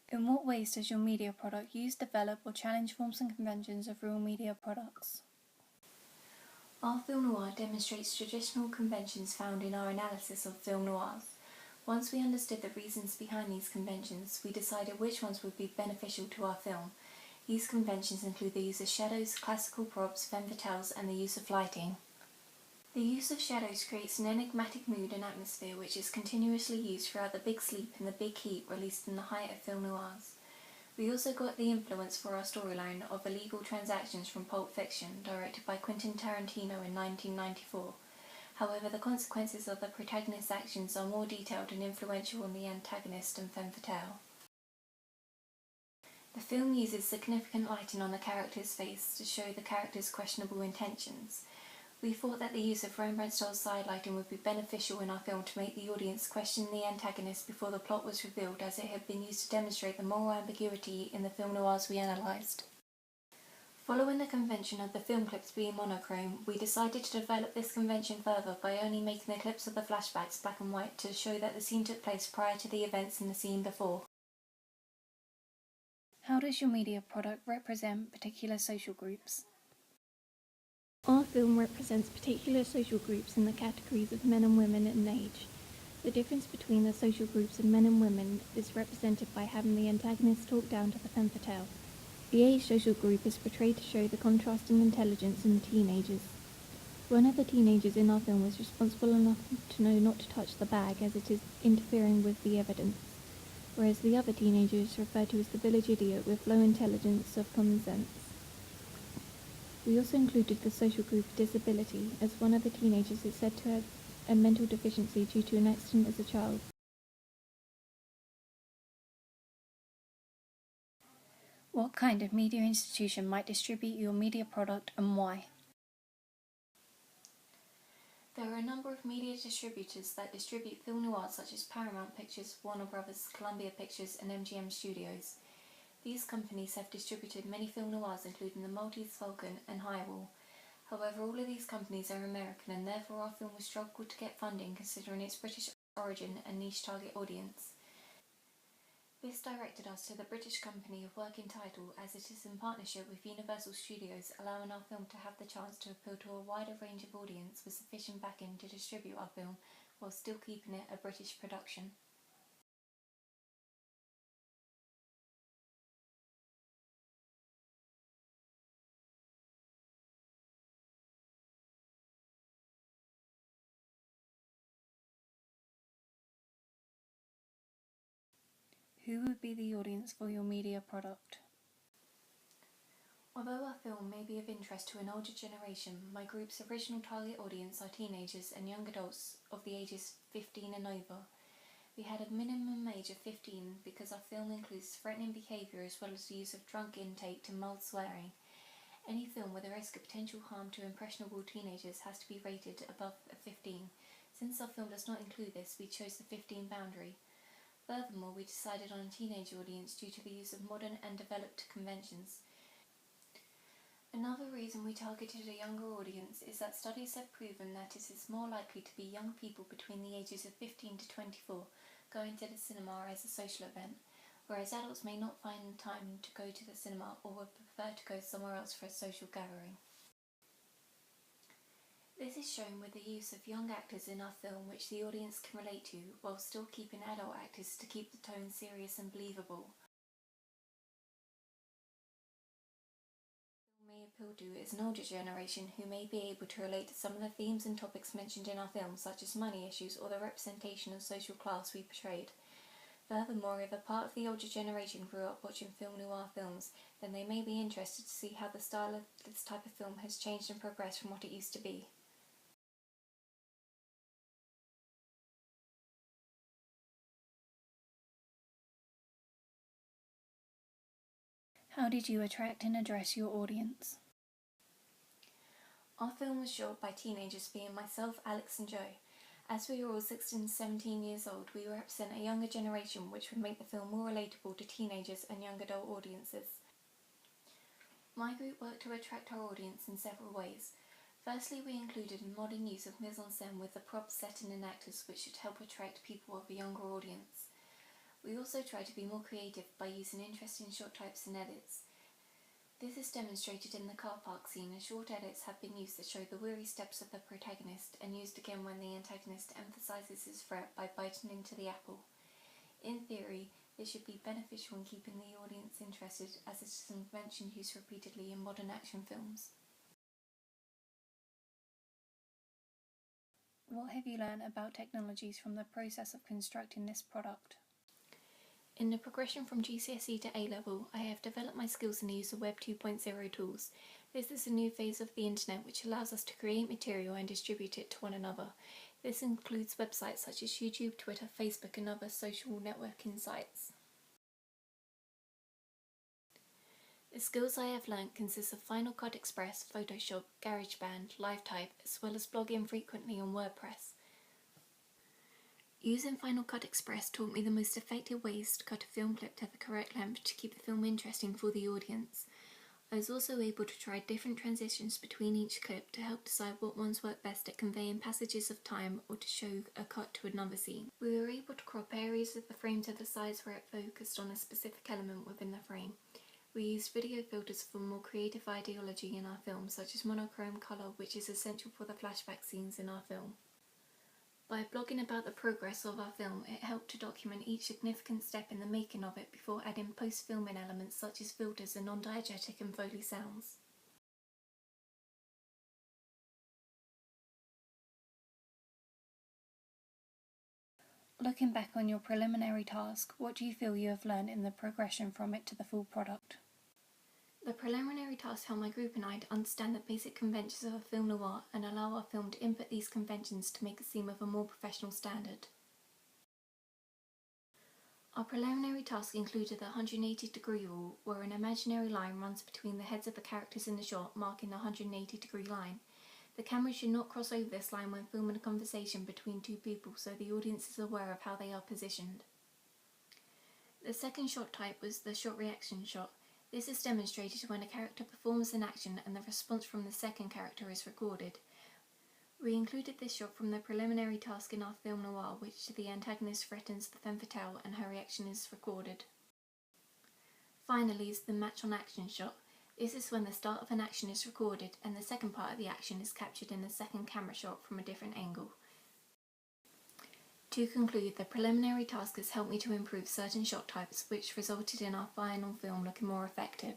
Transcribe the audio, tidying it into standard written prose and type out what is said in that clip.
In what ways does your media product use, develop, or challenge forms and conventions of real media products? Our film noir demonstrates traditional conventions found in our analysis of film noirs. Once we understood the reasons behind these conventions, we decided which ones would be beneficial to our film. These conventions include the use of shadows, classical props, femme fatales, and the use of lighting. The use of shadows creates an enigmatic mood and atmosphere which is continuously used throughout The Big Sleep and The Big Heat, released in the height of film noirs. We also got the influence for our storyline of illegal transactions from Pulp Fiction, directed by Quentin Tarantino in 1994. However, the consequences of the protagonist's actions are more detailed and influential on the antagonist and femme fatale. The film uses significant lighting on the character's face to show the character's questionable intentions. We thought that the use of Rembrandt-style side lighting would be beneficial in our film to make the audience question the antagonist before the plot was revealed, as it had been used to demonstrate the moral ambiguity in the film noirs we analysed. Following the convention of the film clips being monochrome, we decided to develop this convention further by only making the clips of the flashbacks black and white to show that the scene took place prior to the events in the scene before. How does your media product represent particular social groups? Our film represents particular social groups in the categories of men and women and age. The difference between the social groups of men and women is represented by having the antagonist talk down to the femme fatale. The age social group is portrayed to show the contrasting intelligence in the teenagers. One of the teenagers in our film was responsible enough to know not to touch the bag as it is interfering with the evidence, whereas the other teenager is referred to as the village idiot with low intelligence of common sense. We also included the social group disability, as one of the teenagers is said to have a mental deficiency due to an accident as a child. What kind of media institution might distribute your media product and why? There are a number of media distributors that distribute film noirs such as Paramount Pictures, Warner Brothers, Columbia Pictures, and MGM Studios. These companies have distributed many film noirs including The Maltese Falcon and Highwall. However, all of these companies are American and therefore our film will struggle to get funding considering its British origin and niche target audience. This directed us to the British company of Working Title, as it is in partnership with Universal Studios, allowing our film to have the chance to appeal to a wider range of audience with sufficient backing to distribute our film while still keeping it a British production. Who would be the audience for your media product? Although our film may be of interest to an older generation, my group's original target audience are teenagers and young adults of the ages 15 and over. We had a minimum age of 15 because our film includes threatening behaviour as well as the use of drunk intake to mild swearing. Any film with a risk of potential harm to impressionable teenagers has to be rated above a 15. Since our film does not include this, we chose the 15 boundary. Furthermore, we decided on a teenage audience due to the use of modern and developed conventions. Another reason we targeted a younger audience is that studies have proven that it is more likely to be young people between the ages of 15 to 24 going to the cinema as a social event, whereas adults may not find time to go to the cinema or would prefer to go somewhere else for a social gathering. This is shown with the use of young actors in our film which the audience can relate to, while still keeping adult actors to keep the tone serious and believable. What may appeal to is an older generation who may be able to relate to some of the themes and topics mentioned in our film, such as money issues or the representation of social class we portrayed. Furthermore, if a part of the older generation grew up watching film noir films, then they may be interested to see how the style of this type of film has changed and progressed from what it used to be. How did you attract and address your audience? Our film was shot by teenagers being myself, Alex and Joe. As we are all 16 and 17 years old, we represent a younger generation which would make the film more relatable to teenagers and young adult audiences. My group worked to attract our audience in several ways. Firstly, we included a modern use of mise-en-scène with the props, setting and actors which should help attract people of a younger audience. We also also try to be more creative by using interesting shot types and edits. This is demonstrated in the car park scene, as short edits have been used that show the weary steps of the protagonist, and used again when the antagonist emphasises his threat by biting into the apple. In theory, this should be beneficial in keeping the audience interested, as it is a convention used repeatedly in modern action films. What have you learned about technologies from the process of constructing this product? In the progression from GCSE to A-level, I have developed my skills in the use of Web 2.0 tools. This is a new phase of the internet which allows us to create material and distribute it to one another. This includes websites such as YouTube, Twitter, Facebook and other social networking sites. The skills I have learnt consist of Final Cut Express, Photoshop, GarageBand, LiveType, as well as blogging frequently on WordPress. Using Final Cut Express taught me the most effective ways to cut a film clip to the correct length to keep the film interesting for the audience. I was also able to try different transitions between each clip to help decide what ones work best at conveying passages of time or to show a cut to another scene. We were able to crop areas of the frame to the size where it focused on a specific element within the frame. We used video filters for more creative ideology in our film, such as monochrome colour, which is essential for the flashback scenes in our film. By blogging about the progress of our film, it helped to document each significant step in the making of it before adding post-filming elements such as filters and non-diegetic and Foley sounds. Looking back on your preliminary task, what do you feel you have learned in the progression from it to the full product? The preliminary task helped my group and I to understand the basic conventions of a film noir and allow our film to input these conventions to make it seem of a more professional standard. Our preliminary task included the 180-degree rule, where an imaginary line runs between the heads of the characters in the shot, marking the 180-degree line. The camera should not cross over this line when filming a conversation between two people, so the audience is aware of how they are positioned. The second shot type was the short reaction shot. This is demonstrated when a character performs an action and the response from the second character is recorded. We included this shot from the preliminary task in our film noir, which the antagonist threatens the femme fatale and her reaction is recorded. Finally is the match on action shot. This is when the start of an action is recorded and the second part of the action is captured in a second camera shot from a different angle. To conclude, the preliminary task has helped me to improve certain shot types, which resulted in our final film looking more effective.